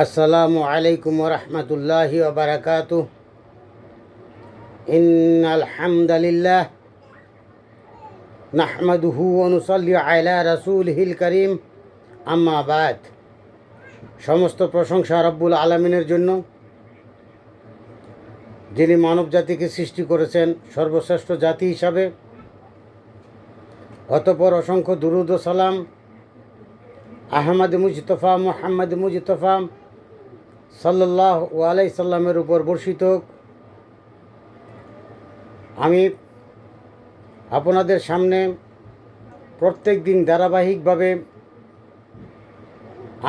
আসসালামু আলাইকুম রহমতুল্লাহি ওয়া ইন্নাল হামদালিল্লাহ নাহমাদুহু ওয়া নুসাল্লি আলা রাসূলিহিল কারীম আম্মা বাদ। সমস্ত প্রশংসা রব্বুল আলামিনের জন্য, যিনি মানব জাতিকে সৃষ্টি করেছেন সর্বশ্রেষ্ঠ জাতি হিসাবে। অতঃপর অসংখ্য দুরূদ ও সালাম আহমদ মুজতফা মুহাম্মদ মুজতফা সাল্লাল্লাহু আলাইহি সাল্লামের উপর বর্ষিত হোক। আমি আপনাদের সামনে প্রত্যেক দিন ধারাবাহিকভাবে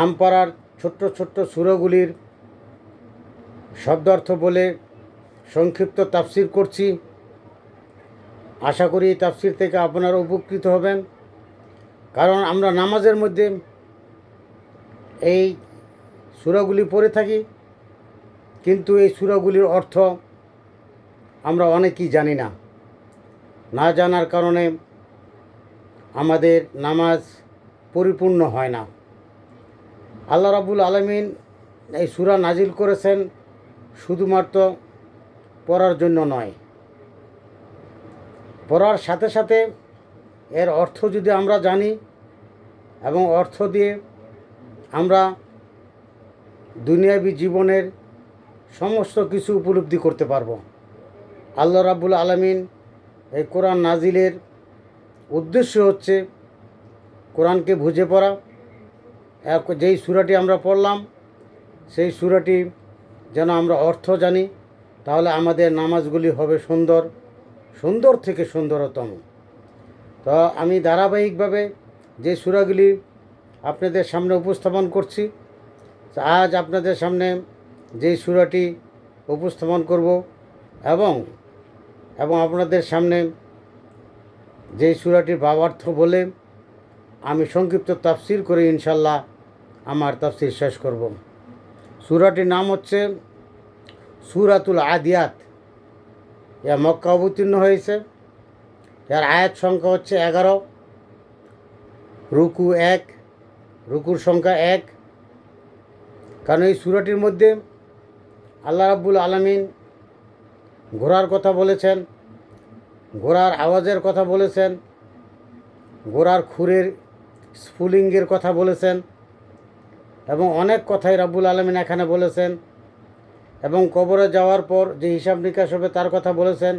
আমপাড়ার ছোট্ট ছোট্ট সূরাগুলির শব্দার্থ বলে সংক্ষিপ্ত তাফসির করছি। আশা করি এই তাফসির থেকে আপনারা উপকৃত হবেন, কারণ আমরা নামাজের মধ্যে এই সূরাগুলি পড়ে থাকি, কিন্তু এই সূরাগুলির অর্থ আমরা অনেকেই জানি না। না জানার কারণে আমাদের নামাজ পরিপূর্ণ হয় না। আল্লাহ রাব্বুল আলামিন এই সূরা নাজিল করেছেন শুধুমাত্র পড়ার জন্য নয়, পড়ার সাথে সাথে এর অর্থ যদি আমরা জানি এবং অর্থ দিয়ে আমরা দুনিয়াবী জীবনের সমস্ত কিছু উপলব্ধি করতে পারব। আল্লাহ রাব্বুল আলামিন এই কোরআন নাজিলের উদ্দেশ্য হচ্ছে কোরআনকে বুঝে পড়া। যেই সূরাটি আমরা পড়লাম সেই সূরাটি যেন আমরা অর্থ জানি, তাহলে আমাদের নামাজগুলি হবে সুন্দর, সুন্দর থেকে সুন্দরতম। তো আমি ধারাবাহিকভাবে যে সূরাগুলি আপনাদের সামনে উপস্থাপন করছি, আজ আপনাদের সামনে যেই সূরাটি উপস্থাপন করব এবং আপনাদের সামনে যেই সূরাটির ভাবার্থ বলে আমি সংক্ষিপ্ত তাফসির করে ইনশাল্লাহ আমার তাফসির শেষ করব। সূরাটির নাম হচ্ছে সূরাতুল আদিয়াত। এ মক্কা অবতীর্ণ হয়েছে। এর আয়াত সংখ্যা হচ্ছে 11, রুকু 1, রুকুর সংখ্যা 1। কারণ এই সূরাটির মধ্যে আল্লাহ রাব্বুল আলামিন ঘোড়ার কথা বলেছেন, ঘোড়ার আওয়াজের কথা বলেছেন, ঘোড়ার খুরের স্ফুলিঙ্গের কথা বলেছেন এবং অনেক কথাই রাব্বুল আলামিন এখানে বলেছেন। এবং কবরে যাওয়ার পর যে হিসাব নিকাশ হবে তার কথা বলেছেন,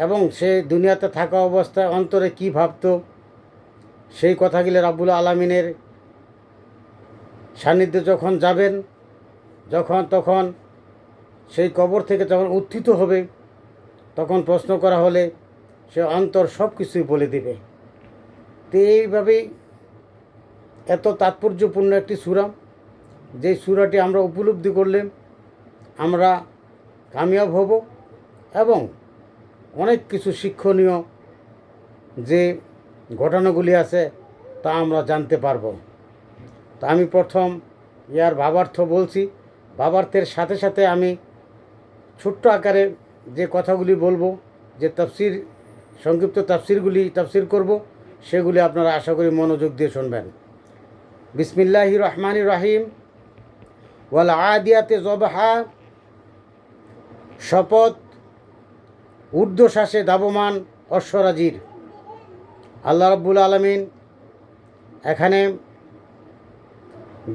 এবং সে দুনিয়াতে থাকা অবস্থায় অন্তরে কি ভাবত সেই কথাগুলি রাব্বুল আলামিনের সান্নিধ্যে যখন যাবেন, তখন সেই কবর থেকে যখন উত্থিত হবে, তখন প্রশ্ন করা হলে সে অন্তর সব কিছুই বলে দেবে। তো এইভাবেই এত তাৎপর্যপূর্ণ একটি সূরা, যেই সূরাটি আমরা উপলব্ধি করলে আমরা কামিয়াব হব এবং অনেক কিছু শিক্ষণীয় যে ঘটনাগুলি আছে তা আমরা জানতে পারব। তা আমি প্রথম ইয়ার ভাবার্থ বলছি। ভাবার্থের সাথে সাথে আমি ছোট্ট আকারে যে কথাগুলি বলবো, যে তাফসির সংক্ষিপ্ত তাফসির করব, সেগুলি আপনারা আশা করি মনোযোগ দিয়ে শুনবেন। বিসমিল্লাহির রহমানির রহিম। ওয়াল আদিয়াতে জবহা, শপথ ঊর্ধ্বশ্বাসে ধাবমান অশ্বরাজির। আল্লাহ রাব্বুল আলামিন এখানে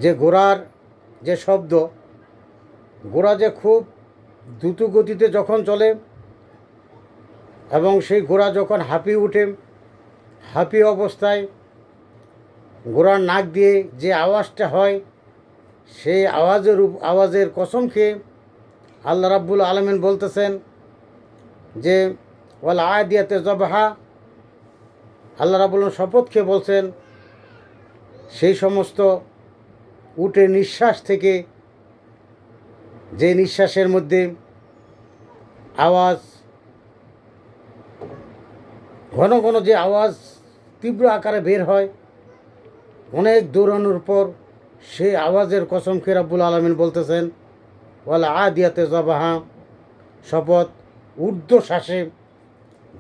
যে ঘোড়ার যে শব্দ, ঘোড়া যে খুব দ্রুত গতিতে যখন চলে এবং সেই ঘোড়া যখন হাঁপিয়ে ওঠে, হাঁপিয়ে অবস্থায় ঘোড়ার নাক দিয়ে যে আওয়াজটা হয়, সেই আওয়াজের কসম খেয়ে আল্লাহ রাব্বুল আলামিন বলতেছেন যে ওয়াল আদিয়াতে জবহা। আল্লাহ রাব্বুল আলামিন শপথ খেয়ে বলছেন সেই সমস্ত উটের নিঃশ্বাস থেকে, যে নিঃশ্বাসের মধ্যে আওয়াজ ঘন ঘন, যে আওয়াজ তীব্র আকারে বের হয় অনেক দৌড়ানোর পর, সেই আওয়াজের কসম খেয়ে রাব্বুল আলামিন বলতেছেন ওয়াল আদিয়াতে জবহা, শপথ ঊর্ধ্বশ্বাসে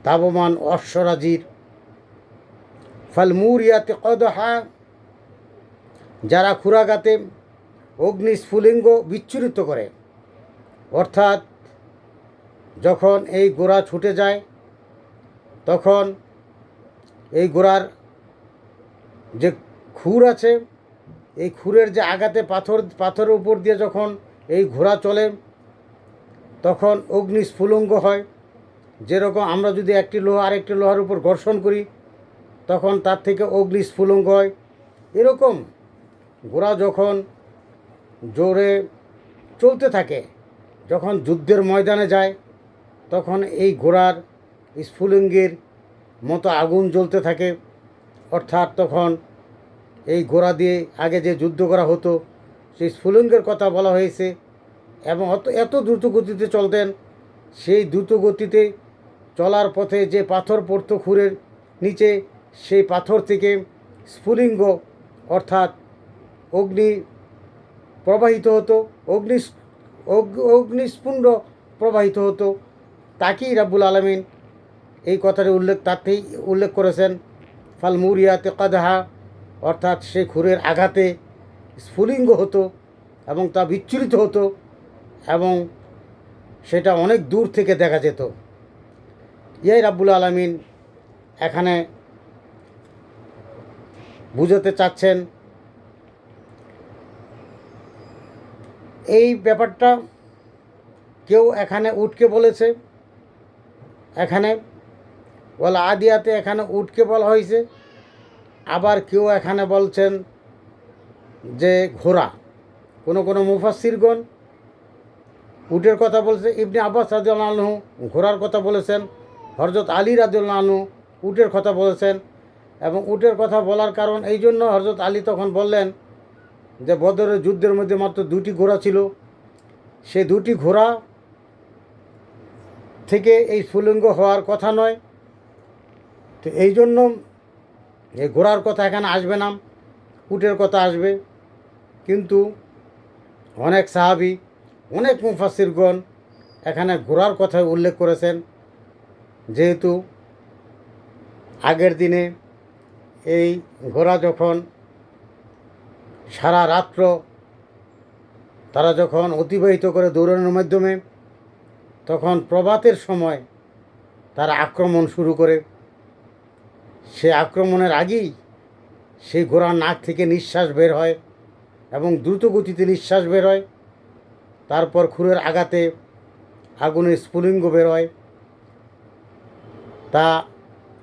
ধাবমান অশ্বরাজির। ফাল মুরিয়াতে কদহা, যারা খুরাগাতে অগ্নিস্ফুলিঙ্গ বিচ্ছুরিত করে। অর্থাৎ যখন এই ঘোড়া ছুটে যায় তখন এই ঘোড়ার যে খুর আছে, এই খুরের যে আঘাতে পাথরের উপর দিয়ে যখন এই ঘোড়া চলে তখন অগ্নিস্ফুলিঙ্গ হয়। যেরকম আমরা যদি একটি লোহা আরেকটি লোহার উপর ঘর্ষণ করি তখন তার থেকে অগ্নিস্ফুলিঙ্গ হয়। এরকম ঘোড়া যখন জোরে চলতে থাকে, যখন যুদ্ধের ময়দানে যায় তখন এই ঘোড়ার স্ফুলিঙ্গের মতো আগুন জ্বলতে থাকে। অর্থাৎ তখন এই ঘোড়া দিয়ে আগে যে যুদ্ধ করা হতো সেই স্ফুলিঙ্গের কথা বলা হয়েছে। এবং এত দ্রুত গতিতে চলতেন, সেই দ্রুত গতিতে চলার পথে যে পাথর পড়তো খুরের নিচে, সেই পাথর থেকে স্ফুলিঙ্গ অর্থাৎ অগ্নি প্রবাহিত হতো, অগ্নিস্ফুণ্ড প্রবাহিত হতো। তাকেই রাব্বুল আলামিন এই কথাটি তাতেই উল্লেখ করেছেন ফাল মুরিয়াতে কাদহা, অর্থাৎ সেই খুরের আঘাতে স্ফুলিঙ্গ হতো এবং তা বিচ্ছুরিত হতো এবং সেটা অনেক দূর থেকে দেখা যেত। ইয়াই রাব্বুল আলামিন এখানে বুঝাতে চাচ্ছেন। এই ব্যাপারটা কেউ এখানে উটকে বলেছে, এখানে ওয়াল আদিয়াতে এখানে উটকে বলা হয়েছে, আবার কেউ এখানে বলছেন যে ঘোড়া। কোনো মুফাসসিরগণ উটের কথা বলছে, ইবনে আব্বাস রাদিয়াল্লাহু আনহু ঘোড়ার কথা বলেছেন, হযরত আলী রাদিয়াল্লাহু আনহু উটের কথা বলেছেন। এবং উটের কথা বলার কারণ এই জন্য, হযরত আলী তখন বললেন যে বদরের যুদ্ধের মধ্যে মাত্র 2টি ঘোড়া ছিল, সে 2টি ঘোড়া থেকে এই স্ফুলিঙ্গ হওয়ার কথা নয়। তো এই জন্য এই ঘোড়ার কথা এখানে আসবে না, উটের কথা আসবে। কিন্তু অনেক সাহাবী, অনেক মুফাসসিরগণ এখানে ঘোড়ার কথা উল্লেখ করেছেন, যেহেতু আগের দিনে এই ঘোড়া যখন সারা রাত্র তারা যখন অতিবাহিত করে দৌড়ানোর মাধ্যমে, তখন প্রভাতের সময় তারা আক্রমণ শুরু করে। সে আক্রমণের আগেই সেই ঘোড়ার নাক থেকে নিঃশ্বাস বের হয় এবং দ্রুত গতিতে নিঃশ্বাস বের হয়। তারপর খুরের আঘাতে আগুনের স্ফুলিঙ্গ বের হয়। তা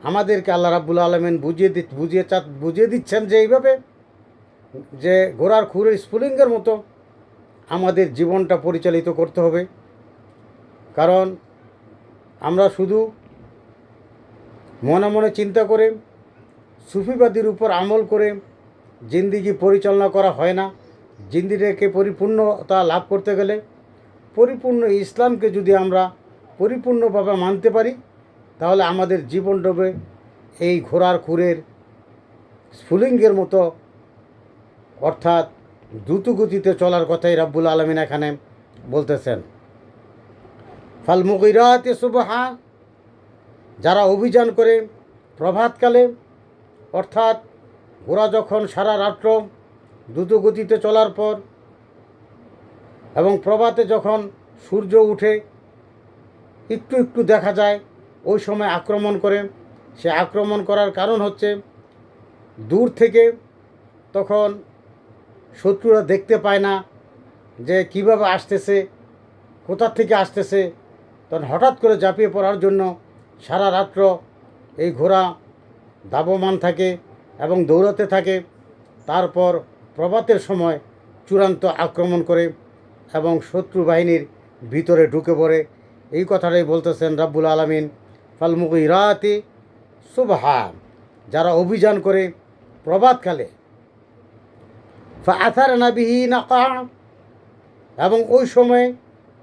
আমাদেরকে আল্লাহ রাব্বুল আলামিন বুঝিয়ে দিচ্ছেন যে এইভাবে যে ঘোড়ার খুরের স্ফুলিঙ্গের মতো আমাদের জীবনটা পরিচালিত করতে হবে। কারণ আমরা শুধু মনে মনে চিন্তা করে সুফিবাদীর উপর আমল করে জিন্দিগি পরিচালনা করা হয় না। জিন্দিগিকে পরিপূর্ণতা লাভ করতে গেলে পরিপূর্ণ ইসলামকে যদি আমরা পরিপূর্ণভাবে মানতে পারি, তাহলে আমাদের জীবনটাবে এই ঘোড়ার খুরের স্ফুলিঙ্গের মতো, অর্থাৎ দ্রুত গতিতে চলার কথাই রাব্বুল আলামিন এখানে বলতেছেন। ফাল মুগিরাতি সুবহা, যারা অভিযান করে প্রভাতকালে, অর্থাৎ ঘোড়া যখন সারা রাত্র দ্রুত গতিতে চলার পর এবং প্রভাতে যখন সূর্য উঠে একটু একটু দেখা যায়, ওই সময় আক্রমণ করে। সে আক্রমণ করার কারণ হচ্ছে দূর থেকে তখন শত্রুরা দেখতে পায় না যে কিভাবে আসতেছে, কোথা থেকে আসতেছে, তখন হঠাৎ করে ঝাঁপিয়ে পড়ার জন্য সারা রাত্র এই ঘোড়া ধাবমান থাকে এবং দৌড়াতে থাকে। তারপর প্রভাতের সময় চূড়ান্ত আক্রমণ করে এবং শত্রু বাহিনীর ভিতরে ঢুকে পড়ে। এই কথাটাই বলতেছেন রাব্বুল আলামিন ফাল মুগিরাতি সুবহা, যারা অভিযান করে প্রভাতকালে। ফাআথারনা বিহি নাকা, এবং ওই সময়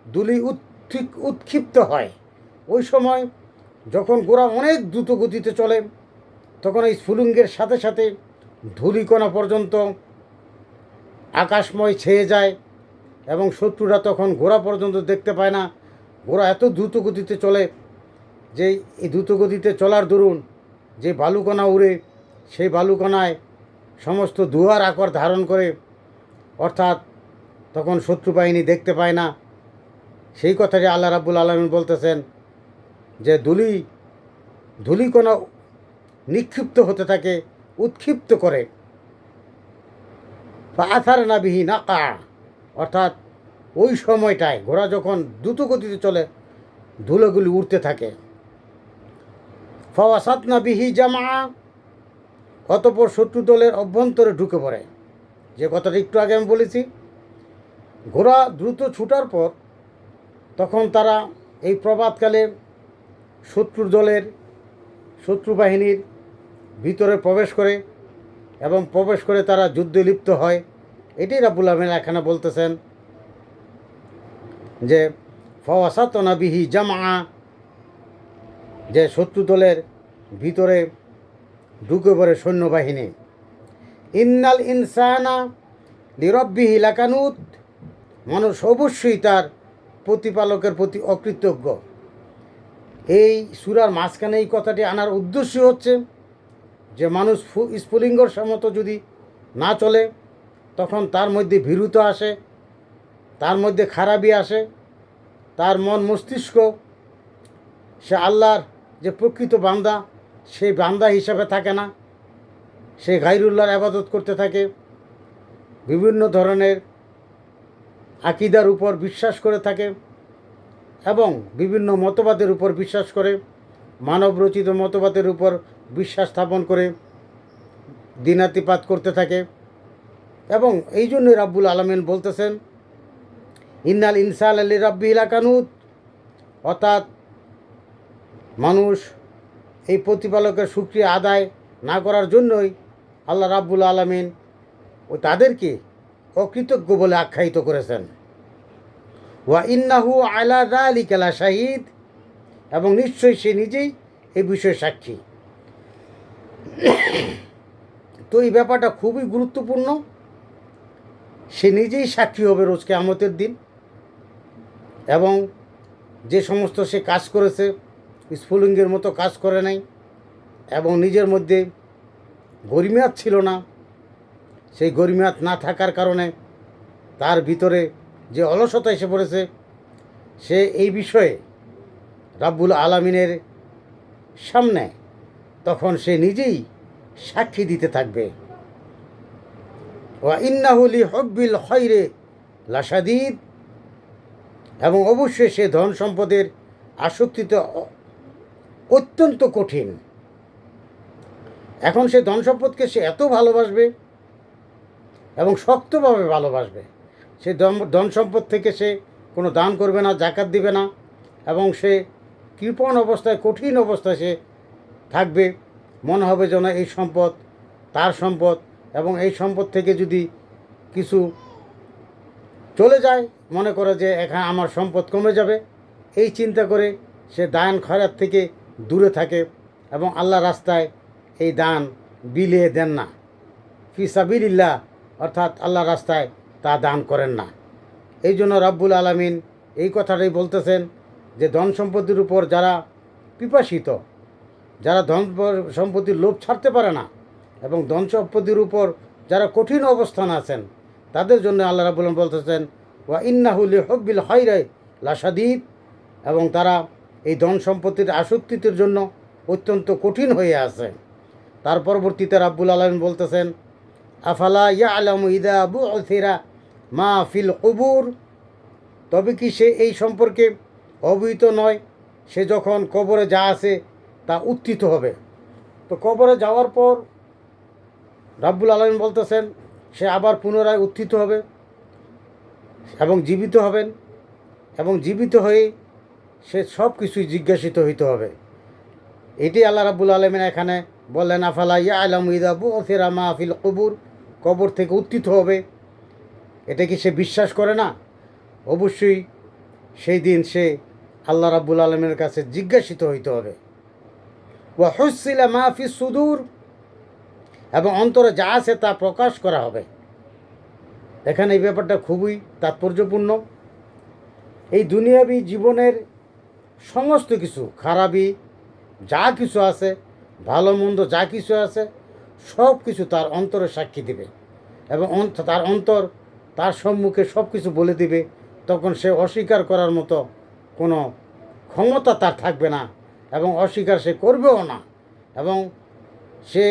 দুলি উৎক্ষিপ্ত হয়। ওই সময় যখন ঘোড়া অনেক দ্রুত গতিতে চলে, তখন এই স্ফুলিঙ্গের সাথে সাথে ধূলিকণা পর্যন্ত আকাশময় ছেয়ে যায় এবং শত্রুরা তখন ঘোড়া পর্যন্ত দেখতে পায় না। ঘোড়া এত দ্রুত গতিতে চলে যে এই দ্রুত গতিতে চলার দরুন যে বালুকণা উড়ে, সেই বালুকণায় সমস্ত ধোঁয়ার আকার ধারণ করে, অর্থাৎ তখন শত্রু বাহিনী দেখতে পায় না। সেই কথাটি আল্লাহ রাব্বুল আলামিন বলতেছেন যে ধূলিকণা নিক্ষিপ্ত হতে থাকে, উৎক্ষিপ্ত করে। বা আথার নাবিহি নাকা, অর্থাৎ ওই সময়টায় ঘোড়া যখন দ্রুত গতিতে চলে ধুলোগুলি উড়তে থাকে। ফাওয়াসাত নাবিহি জামা, অতপর শত্রু দলের অভ্যন্তরে ঢুকে পড়ে। যে কথাটা একটু আগে আমি বলেছি, ঘোড়া দ্রুত ছুটার পর তখন তারা এই প্রভাতকালে শত্রু বাহিনীর ভিতরে প্রবেশ করে এবং প্রবেশ করে তারা যুদ্ধে লিপ্ত হয়। এটাই রাব্বুল আলামিন এখানে বলতেছেন যে ফাওয়াসাতনা বিহি জামা, যে শত্রু দলের ভিতরে ঢুকে পড়ে সৈন্যবাহিনী। ইন্নাল ইনসানা লিরব্বিহি লাকানুত, মানুষ অবশ্যই তার প্রতিপালকের প্রতি অকৃতজ্ঞ। এই সূরার মাঝখানে এই কথাটি আনার উদ্দেশ্য হচ্ছে যে মানুষ স্ফুলিঙ্গর মতো যদি না চলে তখন তার মধ্যে ভীরুতা আসে, তার মধ্যে খারাপি আসে, তার মন মস্তিষ্ক সে আল্লাহর যে প্রকৃত বান্দা সেই বান্দা হিসাবে থাকে না, সে গায়রুল্লাহর ইবাদত করতে থাকে, বিভিন্ন ধরনের আকীদার উপর বিশ্বাস করে থাকে এবং বিভিন্ন মতবাদের উপর বিশ্বাস করে, মানবরচিত মতবাদের উপর বিশ্বাস স্থাপন করে দিনাতিপাত করতে থাকে। এবং এই জন্যই রাব্বুল আলামিন বলতেছেন ইন্নাল ইনসানা লিরাব্বিহি লাকানুত, অর্থাৎ মানুষ এই প্রতিপালকের শুকরিয়া আদায় না করার জন্যই আল্লাহ রাব্বুল আলামিন তাদেরকে অকৃতজ্ঞ বলে আখ্যায়িত করেছেন। ওয়া ইন্নাহু আলা যালিকা লাশাহিদ, এবং নিশ্চয়ই সে নিজেই এই বিষয়ে সাক্ষী। তো এই ব্যাপারটা খুবই গুরুত্বপূর্ণ। সে নিজেই সাক্ষী হবে রোজ কিয়ামতের দিন, এবং যে সমস্ত সে কাজ করেছে স্ফুলিঙ্গের মতো কাজ করে নাই এবং নিজের মধ্যে গরিমাত ছিল না, সেই গরিমাত না থাকার কারণে তার ভিতরে যে অলসতা এসে পড়েছে, সে এই বিষয়ে রাব্বুল আলামিনের সামনে তখন সে নিজেই সাক্ষী দিতে থাকবে। ওয়া ইন্নাহু লিহুব্বিল খায়রি লাশাদীদ, এবং অবশ্যই সে ধন সম্পদের আসক্তিতে অত্যন্ত কঠিন। এখন সে ধন সম্পদকে সে এত ভালোবাসবে এবং শক্তভাবে ভালোবাসবে, সে ধন সম্পদ থেকে সে কোনো দান করবে না, জাকাত দিবে না, এবং সে কৃপণ অবস্থায়, কঠিন অবস্থায় সে থাকবে। মনে হবে যেন এই সম্পদ তার সম্পদ, এবং এই সম্পদ থেকে যদি কিছু চলে যায় মনে করে যে এখানে আমার সম্পদ কমে যাবে, এই চিন্তা করে সে দান খয়রাত থেকে দূরে থাকে এবং আল্লাহ রাস্তায় এই দান বিলিয়ে দেন না। ফি সাবিলিল্লাহ, অর্থাৎ আল্লাহ রাস্তায় তা দান করেন না। এই জন্য রাব্বুল আলামিন এই কথাটাই বলতেছেন যে ধন সম্পত্তির উপর যারা পিপাসিত, যারা ধন সম্পত্তির লোভ ছাড়তে পারে না এবং ধন সম্পত্তির উপর যারা কঠিন অবস্থান আছেন, তাদের জন্য আল্লাহ রাব্বুল আলামিন বলতেছেন ওয়া ইন্নাহু লিহুব্বিল খায়রি লাশাদীদ, এবং তারা এই ধন সম্পত্তির আসক্তির জন্য অত্যন্ত কঠিন হয়ে আছে। তার পরবর্তীতে রাব্বুল আলামিন বলতেছেন আফালা ইয়ালামু ইযা বু'থিরা মা ফিল কুবুর, তবে কি সে এই সম্পর্কে অবহিত নয়, সে যখন কবরে যা আছে তা উত্থিত হবে। তো কবরে যাওয়ার পর রাব্বুল আলামিন বলতেছেন সে আবার পুনরায় উত্থিত হবে এবং জীবিত হবেন, এবং জীবিত হয়ে সে সব কিছুই জিজ্ঞাসিত হইতে হবে। এটি আল্লাহ রাব্বুল আলামিন এখানে বললেন আফালা ইয়ালামু ইযা বু'থিরা মা ফিল কুবুর, কবর থেকে উত্থিত হবে। এটা কি সে বিশ্বাস করে না? অবশ্যই সেই দিন সে আল্লাহ রাব্বুল আলামিনের কাছে জিজ্ঞাসিত হইতে হবে। ওয়া হুসিলা মা ফিস সুদূর, এবং অন্তরে যা আছে তা প্রকাশ করা হবে। এখানে এই ব্যাপারটা খুবই তাৎপর্যপূর্ণ। এই দুনিয়াবী জীবনের সমস্ত কিছু, খারাপি যা কিছু আছে, ভালো মন্দ যা কিছু আছে, সব কিছু তার অন্তরে সাক্ষী দেবে এবং তার অন্তর তার সম্মুখে সব কিছু বলে দিবে, তখন সে অস্বীকার করার মতো কোনো ক্ষমতা তার থাকবে না, এবং অস্বীকার সে করবেও না, এবং সে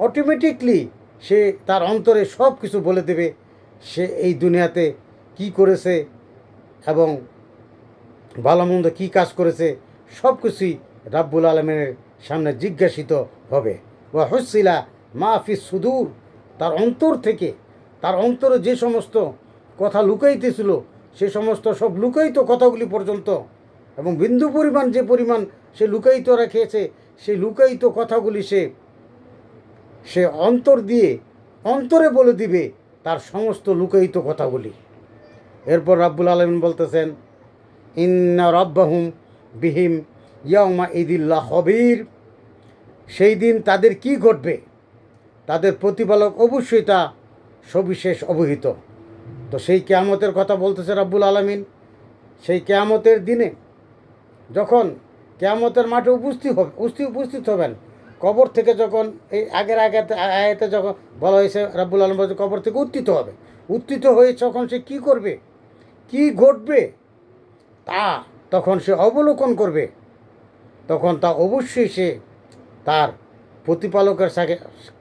অটোমেটিকলি সে তার অন্তরে সব কিছু বলে দেবে, সে এই দুনিয়াতে কি করেছে এবং ভালো মন্দ কী কাজ করেছে সব কিছুই রাব্বুল আলমিনের সামনে জিজ্ঞাসিত হবে। ওয়া হুসিলা মাহফিস সুদূর, তার অন্তর থেকে, তার অন্তরে যে সমস্ত কথা লুকাইতেছিল সে সমস্ত সব লুকায়িত কথাগুলি পর্যন্ত, এবং বিন্দু পরিমাণ যে পরিমাণ সে লুকায়িত রেখেছে সেই লুকায়িত কথাগুলি সে অন্তর দিয়ে অন্তরে বলে দিবে তার সমস্ত লুকায়িত কথাগুলি। এরপর রাব্বুল আলামিন বলতেছেন, ইন্না রাব্বাহুম বিহিম ইয়াউমা ইদিল্লাহ খবীর, সেই দিন তাদের কি ঘটবে তাদের প্রতিপালক অবশ্যই তা সবিশেষ অবহিত। তো সেই কিয়ামতের কথা বলতেছে রাব্বুল আলামিন। সেই কিয়ামতের দিনে যখন কিয়ামতের মাঠে উপস্থিত হবেন, কবর থেকে যখন এই আগের আয়াতে যখন বলা হয়েছে রাব্বুল আলামিন বলছে কবর থেকে উত্থিত হয়ে যখন সে কি করবে, কি ঘটবে তা তখন সে অবলোকন করবে, তখন তা অবশ্যই সে তার প্রতিপালকের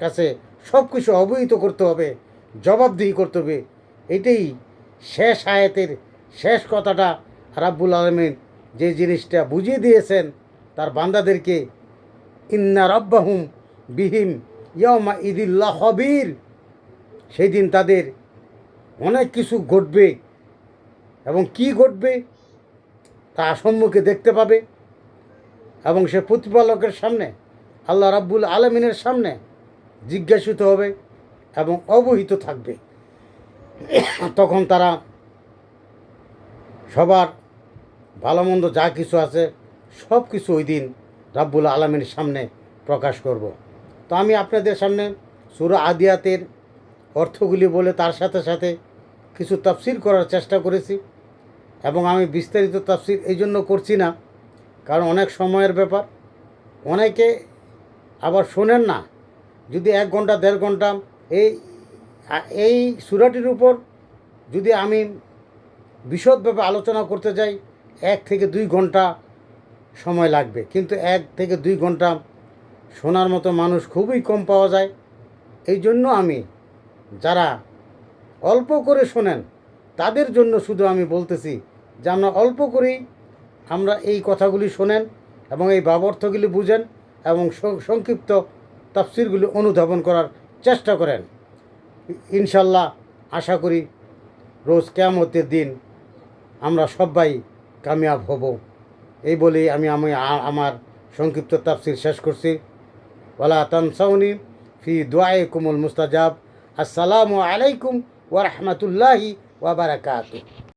কাছে সব কিছু অবহিত করতে হবে, জবাবদিহি করতে হবে। এটাই শেষ আয়াতের শেষ কথাটা রাব্বুল আলামিন যে জিনিসটা বুঝিয়ে দিয়েছেন তার বান্দাদেরকে, ইন্না রাব্বাহুম বিহিম ইয়াউমা ইদিল্লাহ খবীর, সেই দিন তাদের অনেক কিছু ঘটবে, এবং কি ঘটবে তা সম্মুখে দেখতে পাবে, এবং সে প্রতিপালকের সামনে আল্লাহ রাব্বুল আলামিনের সামনে জিজ্ঞাসিত হবে এবং অবহিত থাকবে। তখন তারা সবার ভালো মন্দ যা কিছু আছে সব কিছু ওই দিন রাব্বুল আলামিনের সামনে প্রকাশ করব। তো আমি আপনাদের সামনে সূরা আদিয়াতের অর্থগুলি বলে তার সাথে সাথে কিছু তাফসির করার চেষ্টা করেছি, এবং আমি বিস্তারিত তাফসির এই জন্য করছি না কারণ অনেক সময়ের ব্যাপার, অনেকে আবার শোনেন না। যদি 1 ঘন্টা 1.5 ঘন্টা এই সূরাটির উপর যদি আমি বিশদভাবে আলোচনা করতে যাই 1 থেকে 2 ঘন্টা সময় লাগবে, কিন্তু 1 থেকে 2 ঘন্টা শোনার মতো মানুষ খুবই কম পাওয়া যায়। এই জন্য আমি যারা অল্প করে শোনেন তাদের জন্য শুধু আমি বলতেছি যে আমরা অল্প করেই আমরা এই কথাগুলি শোনেন এবং এই ভাবার্থগুলি বুঝেন এবং সংক্ষিপ্ত তাফসিরগুলি অনুধাবন করার চেষ্টা করেন। ইনশাল্লাহ আশা করি রোজ কিয়ামতের দিন আমরা সবাই কামিয়াব হব। এই বলেই আমি আমার সংক্ষিপ্ত তাফসির শেষ করছি। ওয়ালা তানসাউনি ফি দুআইকুমুল মুস্তাজাব। আসসালামু আলাইকুম ওয়া রাহমাতুল্লাহি ওয়া বারাকাতুহু।